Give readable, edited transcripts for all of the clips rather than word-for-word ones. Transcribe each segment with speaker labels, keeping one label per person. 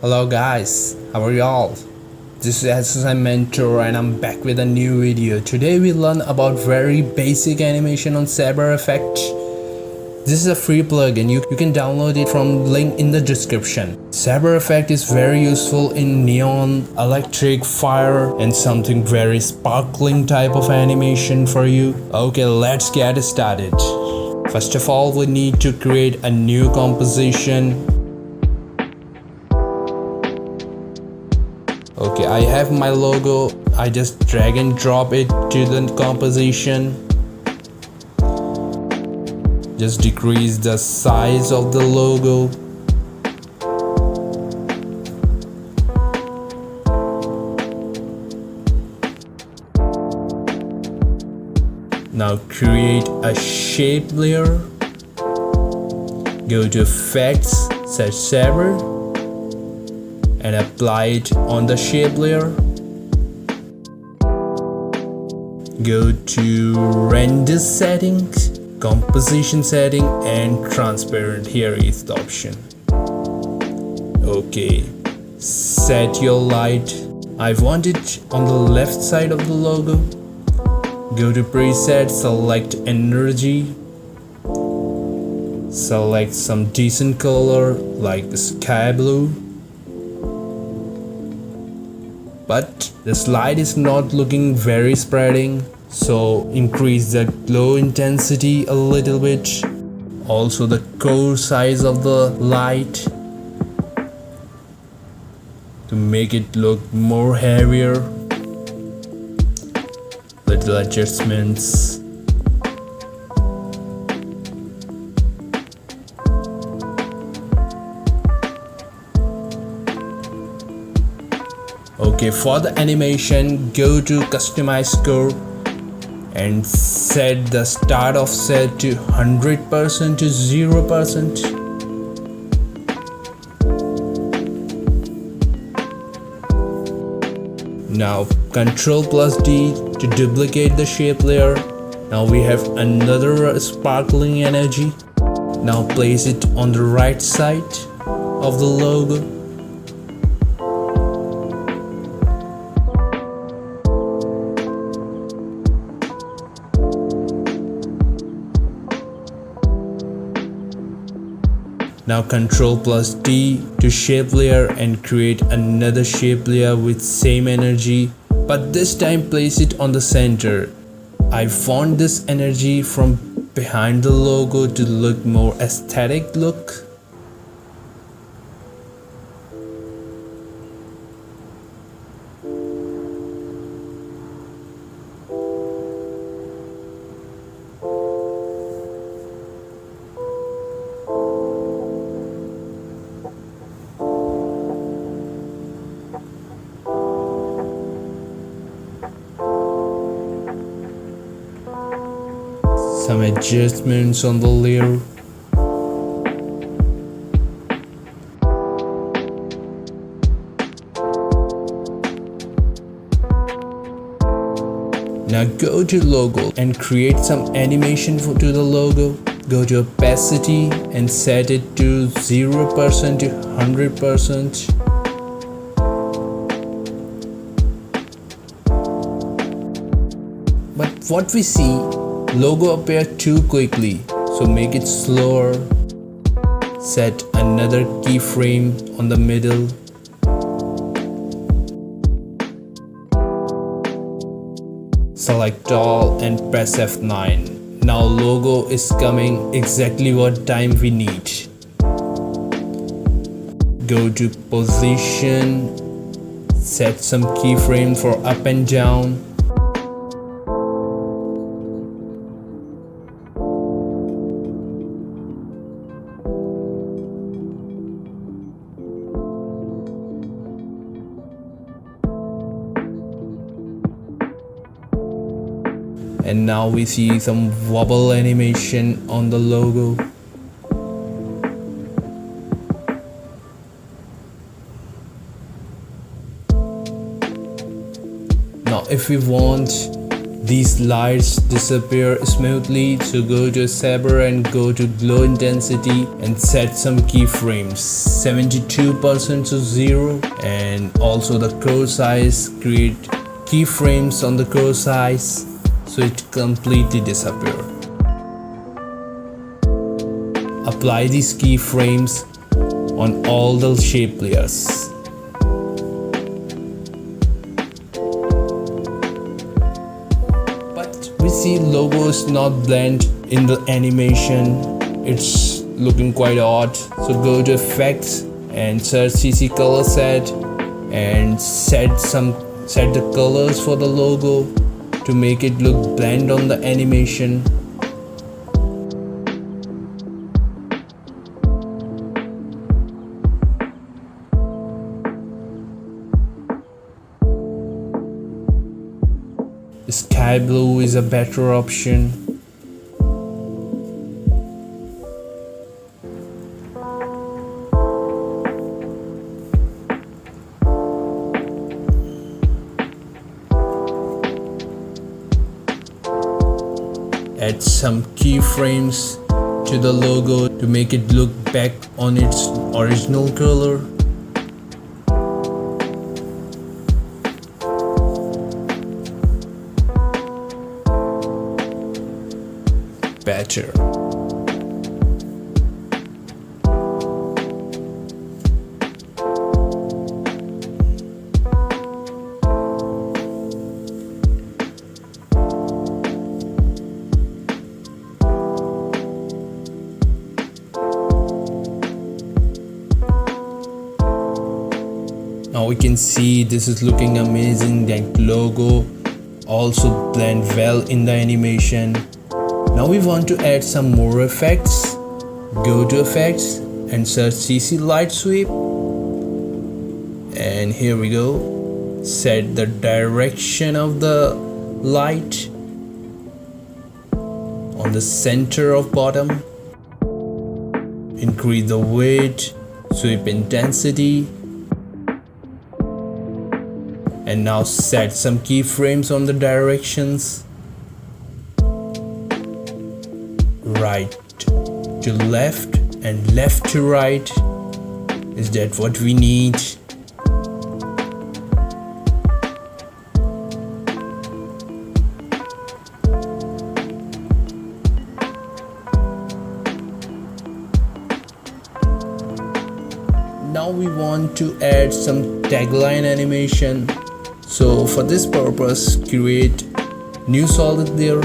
Speaker 1: Hello guys, how are y'all? This is SSI Mentor and I'm back with a new video. Today we learn about very basic animation on Saber effect. This is a free plugin, you can download it from link in the description. Saber effect is very useful in neon, electric, fire and something very sparkling type of animation for you. Okay, let's get started. First of all, we need to create a new composition. Okay, I have my logo. I just drag and drop it to the composition. Just decrease the size of the logo. Now create a shape layer. Go to Effects, set Saber, and apply it on the shape layer. Go to Render Settings, Composition Setting, and Transparent. Here is the option. Okay, set your light. I want it on the left side of the logo. Go to Preset, select Energy. Select some decent color like sky blue. But the slide is not looking very spreading, so increase the glow intensity a little bit. Also the core size of the light to make it look more heavier. Little adjustments. Okay, for the animation, go to Customize Score and set the start offset to 100% to 0%. Now Ctrl+D to duplicate the shape layer. Now we have another sparkling energy. Now place it on the right side of the logo. Now Ctrl+D to shape layer and create another shape layer with same energy, but this time place it on the center. I want this energy from behind the logo to look more aesthetic look. Some adjustments on the layer. Now go to logo and create some animation to the logo. Go to opacity and set it to 0% to 100%. But what we see, logo appear too quickly, so make it slower. Set another keyframe on the middle. Select all and press F9. Now logo is coming exactly what time we need. Go to position, set some keyframe for up and down. And now we see some wobble animation on the logo. Now if we want these lights disappear smoothly. So go to Saber and go to glow intensity and set some keyframes, 72% to 0, and also the curve size, create keyframes on the curve size so it completely disappear. Apply these keyframes on all the shape layers. We see logos not blend in the animation. It's looking quite odd. So go to effects and search CC color set and set the colors for the logo to make it look blend on the animation. Sky blue is a better option. Add some keyframes to the logo to make it look back on its original color. Better. Now we can see this is looking amazing. That logo also blend well in the animation. Now we want to add some more effects. Go to effects and search CC light sweep, and here we go. Set the direction of the light on the center of bottom. Increase the weight, sweep intensity, and now set some keyframes on the directions. Right to left and left to right. Is that what we need? Now we want to add some tagline animation. So for this purpose, create new solid layer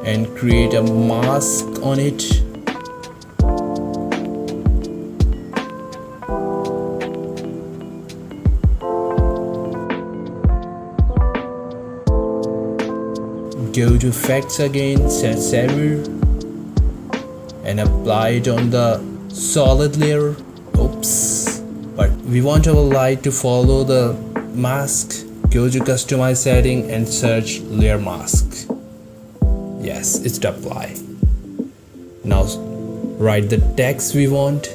Speaker 1: and create a mask on it. Go to effects again, set Saber and apply it on the solid layer. Oops, but we want our light to follow the mask. Go to customize setting and search layer mask. Yes, it's to apply. Now write the text we want.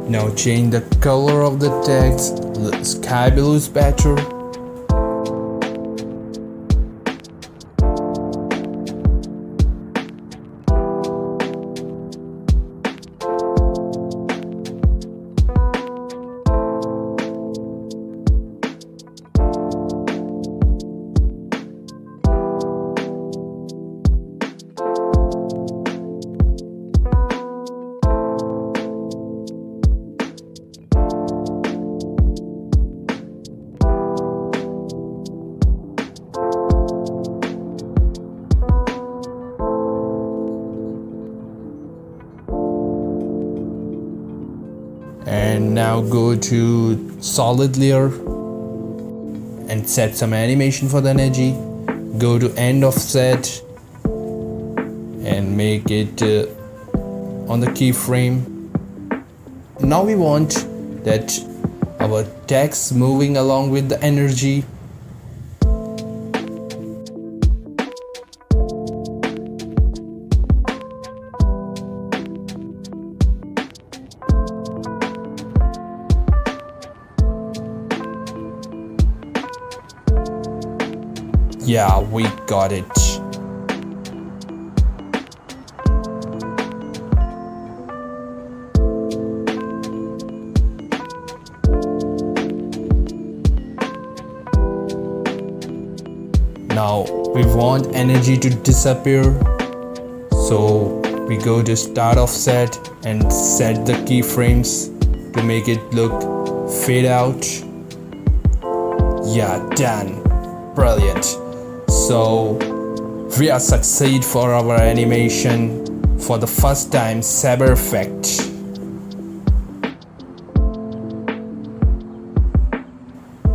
Speaker 1: Now change the color of the text. The sky blue is better. And now go to solid layer and set some animation for the energy. Go to end offset and make it on the keyframe. Now we want that our text moving along with the energy. Yeah, we got it. Now we want energy to disappear, so we go to start offset and set the keyframes to make it look fade out. Yeah, done. Brilliant. So we are succeed for our animation for the first time, Saber effect.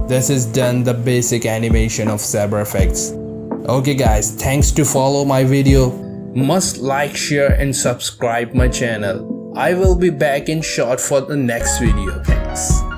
Speaker 1: This is done the basic animation of Saber effects. Okay guys, thanks to follow my video. Must like, share and subscribe my channel. I will be back in short for the next video. Thanks.